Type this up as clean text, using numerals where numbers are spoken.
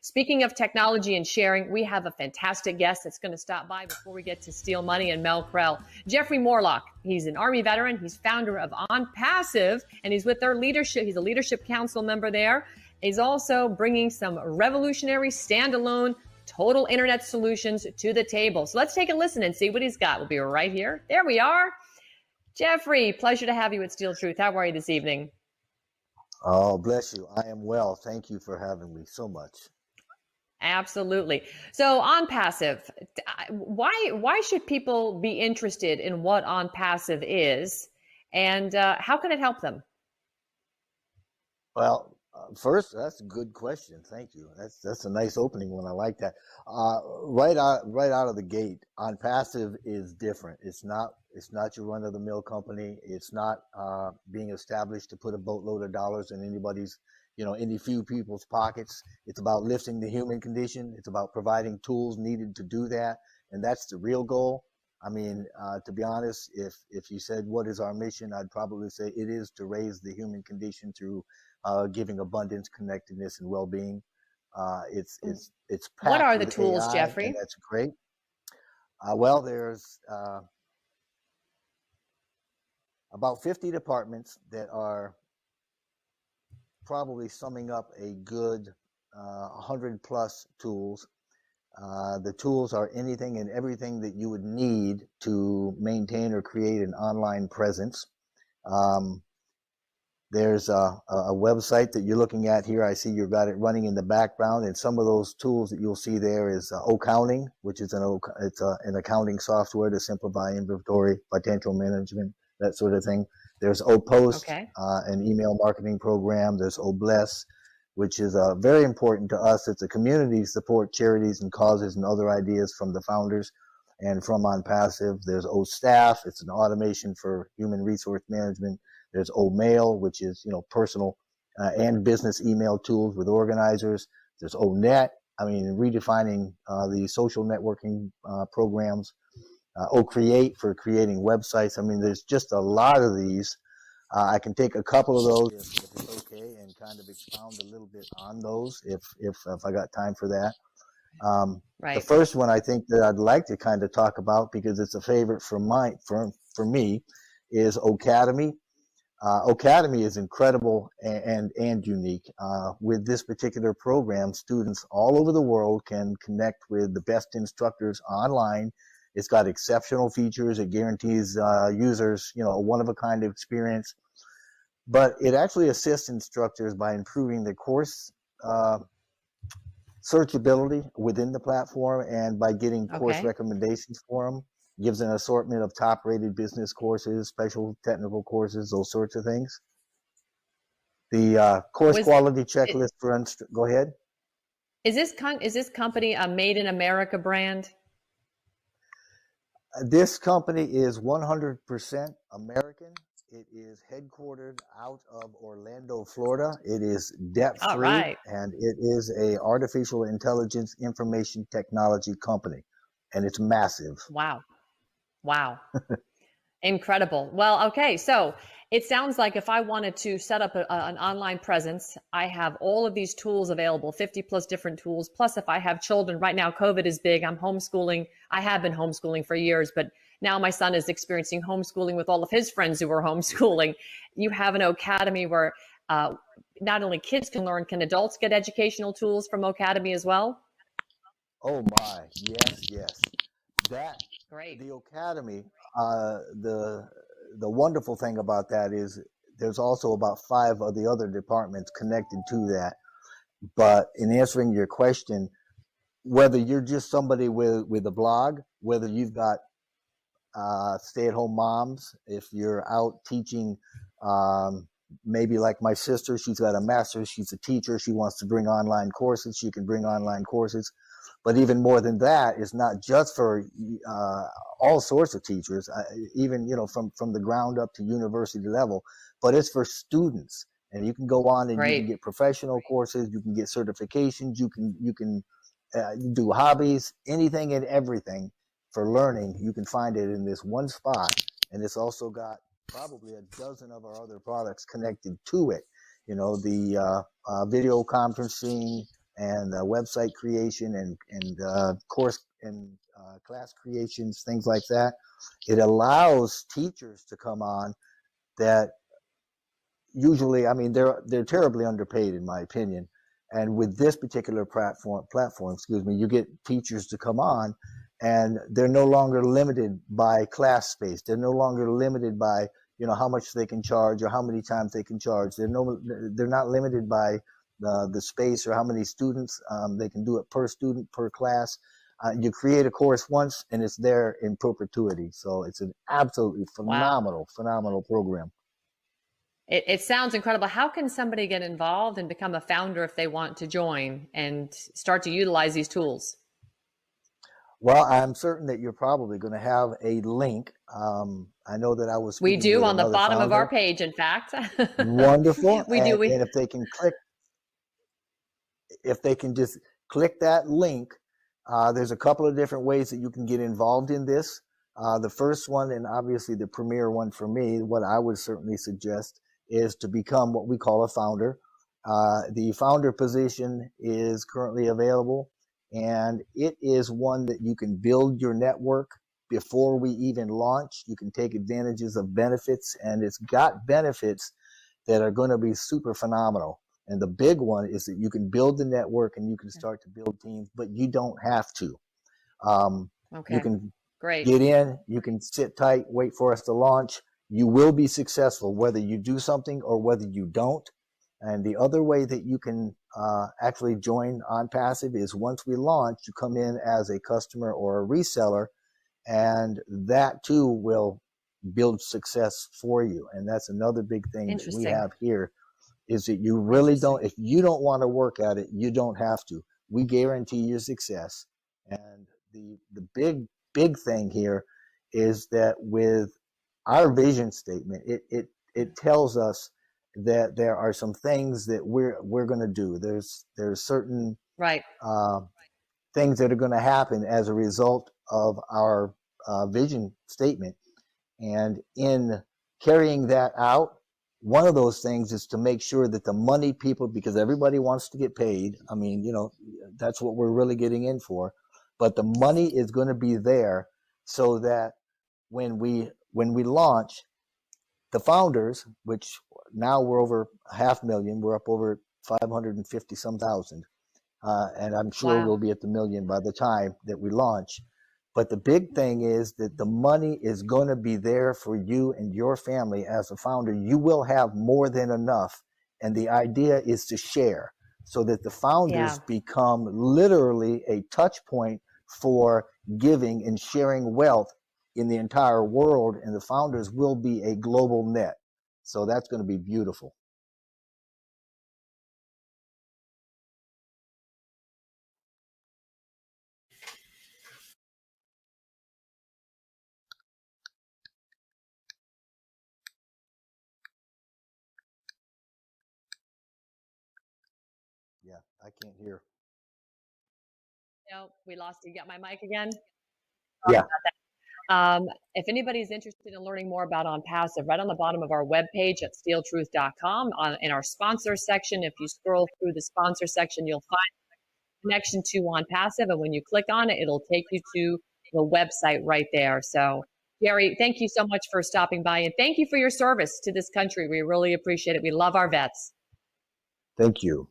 Speaking of technology and sharing, we have a fantastic guest that's going to stop by before we get to Steal Money and Mel Krell. Jeffrey Morlock. He's an Army veteran. He's founder of Onpassive, and he's with their leadership. He's a leadership council member there. He's also bringing some revolutionary standalone total internet solutions to the table. So let's take a listen and see what he's got. We'll be right here. There we are. Jeffrey, pleasure to have you at SteelTruth. How are you this evening? Oh, bless you. I am well. Thank you for having me so much. Absolutely. So Onpassive, why should people be interested in what Onpassive is, and how can it help them? Well, first, that's a good question. Thank you. That's a nice opening one. I like that. Right out of the gate, Onpassive is different. It's not your run-of-the-mill company. It's not being established to put a boatload of dollars in anybody's, any few people's pockets. It's about lifting the human condition. It's about providing tools needed to do that, and that's the real goal. I mean, to be honest, if you said what is our mission, I'd probably say it is to raise the human condition through giving abundance, connectedness, and well-being. It's what are the packed with tools, AI, Jeffrey? and that's great. Well, there's about 50 departments that are probably summing up a good 100 plus tools. The tools are anything and everything that you would need to maintain or create an online presence. There's a website that you're looking at here. I see you've got it running in the background, and some of those tools that you'll see there is Accounting, which is an accounting software to simplify inventory, potential management, that sort of thing. There's Post, an email marketing program. There's Bless, which is very important to us. It's a community support charities and causes and other ideas from the founders and from Onpassive. There's Staff. It's an automation for human resource management. There's Mail, which is, personal and business email tools with organizers. There's Net, redefining the social networking programs. Create for creating websites. There's just a lot of these. I can take a couple of those if it's okay, and kind of expound a little bit on those if I got time for that. Right. The first one I think that I'd like to kind of talk about, because it's a favorite for me, is Academy. Academy is incredible and unique. With this particular program, students all over the world can connect with the best instructors online. It's got exceptional features. It guarantees users, a one-of-a-kind experience. But it actually assists instructors by improving the course searchability within the platform, and by getting course recommendations for them. Gives an assortment of top-rated business courses, special technical courses, those sorts of things. The course quality checklist for go ahead. Is this company a Made in America brand? This company is 100% American. It is headquartered out of Orlando, Florida. It is debt-free, and it is a artificial intelligence information technology company, and it's massive. Wow. Incredible. Well, okay. So it sounds like if I wanted to set up an online presence, I have all of these tools available, 50 plus different tools. Plus, if I have children right now, COVID is big. I'm homeschooling. I have been homeschooling for years, but now my son is experiencing homeschooling with all of his friends who are homeschooling. You have an Academy where not only kids can learn, can adults get educational tools from Academy as well? Oh my, yes. Great. The Academy, the wonderful thing about that is there's also about 5 of the other departments connected to that. But in answering your question, whether you're just somebody with a blog, whether you've got stay-at-home moms, if you're out teaching, maybe like my sister, she's got a master's, she's a teacher, she wants to bring online courses, she can bring online courses. But even more than that, it's not just for all sorts of teachers, even from the ground up to university level, but it's for students. And you can go on and you can get professional courses, you can get certifications, you can do hobbies, anything and everything for learning. You can find it in this one spot, and it's also got probably a dozen of our other products connected to it. The video conferencing and website creation and course and class creations, things like that. It allows teachers to come on that usually, I mean, they're terribly underpaid in my opinion. And with this particular platform, excuse me, you get teachers to come on, and they're no longer limited by class space. They're no longer limited by how much they can charge or how many times they can charge. They're not limited by the space or how many students. They can do it per student, per class. You create a course once, and it's there in perpetuity. So it's an absolutely phenomenal, phenomenal program. It sounds incredible. How can somebody get involved and become a founder if they want to join and start to utilize these tools? Well, I'm certain that you're probably going to have a link. I know that I was. We do on the bottom of our page, in fact. Wonderful. We do. And if they can just click that link, there's a couple of different ways that you can get involved in this. The first one, and obviously the premier one for me, what I would certainly suggest is to become what we call a founder. The founder position is currently available, and it is one that you can build your network before we even launch. You can take advantages of benefits, and it's got benefits that are going to be super phenomenal. And the big one is that you can build the network and you can start to build teams, but you don't have to. Okay. You can Great. Get in, you can sit tight, wait for us to launch. You will be successful whether you do something or whether you don't. And the other way that you can actually join Onpassive is once we launch, you come in as a customer or a reseller, and that too will build success for you. And that's another big thing that we have here, is that you really don't, if you don't want to work at it, you don't have to. We guarantee your success. And the big thing here is that with our vision statement, it tells us that there are some things that we're going to do. There's certain things that are going to happen as a result of our vision statement, and in carrying that out, one of those things is to make sure that the money people, because everybody wants to get paid. I mean, that's what we're really getting in for. But the money is going to be there so that when we launch, the founders, which now we're over 500,000, we're up over 550 some thousand, and I'm sure we'll be at the million by the time that we launch. But the big thing is that the money is going to be there for you and your family as a founder. You will have more than enough, and the idea is to share so that the founders become literally a touch point for giving and sharing wealth in the entire world, and the founders will be a global net. So that's going to be beautiful. Yeah, I can't hear. No, we lost you. Got my mic again? Yeah. If anybody's interested in learning more about Onpassive, right on the bottom of our webpage at SteelTruth.com, in our sponsor section, if you scroll through the sponsor section, you'll find a connection to Onpassive, and when you click on it, it'll take you to the website right there. So, Gary, thank you so much for stopping by, and thank you for your service to this country. We really appreciate it. We love our vets. Thank you.